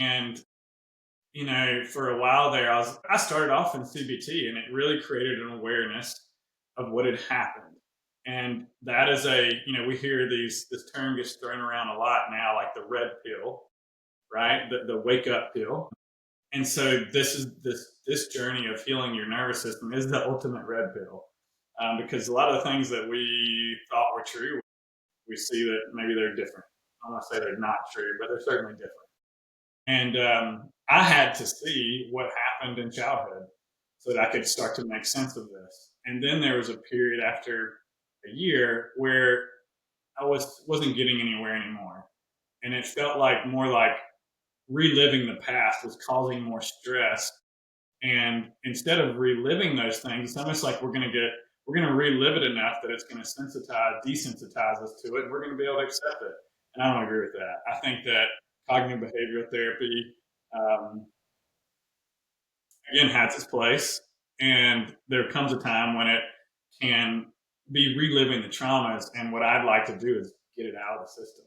And, for a while there, I started off in CBT, and it really created an awareness of what had happened. And that is we hear this term gets thrown around a lot now, like the red pill, right? The wake up pill. And so this journey of healing your nervous system is the ultimate red pill, because a lot of the things that we thought were true, we see that maybe they're different. I don't want to say they're not true, but they're certainly different. And I had to see what happened in childhood so that I could start to make sense of this. And then there was a period after a year where wasn't getting anywhere anymore, and it felt like more like reliving the past was causing more stress. And instead of reliving those things, it's almost like we're gonna relive it enough that it's gonna desensitize us to it, and we're gonna be able to accept it. And I don't agree with that. I think that cognitive behavioral therapy, um, again, has its place, and there comes a time when it can be reliving the traumas. And what I'd like to do is get it out of the system.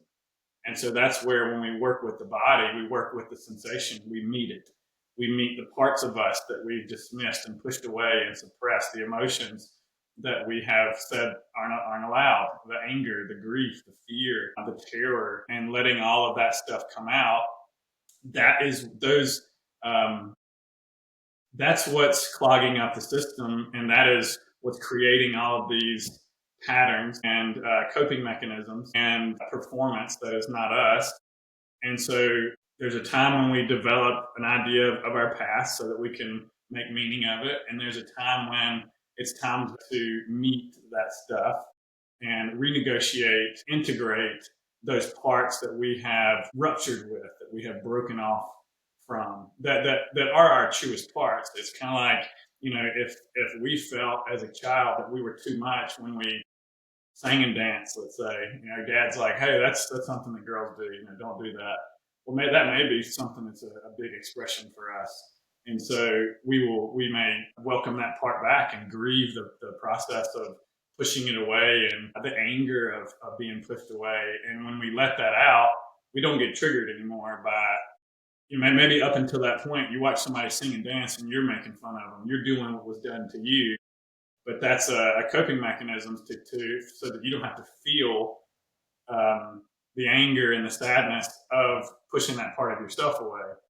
And so that's where, when we work with the body, we work with the sensation, we meet it. We meet the parts of us that we've dismissed and pushed away and suppressed, the emotions that we have said aren't allowed, the anger, the grief, the fear, the terror, and letting all of that stuff come out. That is those. That's what's clogging up the system, and that is what's creating all of these patterns and coping mechanisms and performance that is not us. And so there's a time when we develop an idea of our past so that we can make meaning of it. And there's a time when it's time to meet that stuff and renegotiate, integrate those parts that we have ruptured with, that we have broken off from, that are our truest parts. It's kind of like, if we felt as a child that we were too much when we sang and danced, let's say, dad's like, hey, that's something that girls do, don't do that. Well, that may be something that's a big expression for us. And so we may welcome that part back and grieve the process of pushing it away, and the anger of being pushed away. And when we let that out, we don't get triggered anymore by, maybe up until that point, you watch somebody sing and dance and you're making fun of them. You're doing what was done to you. But that's a coping mechanism so that you don't have to feel the anger and the sadness of pushing that part of yourself away.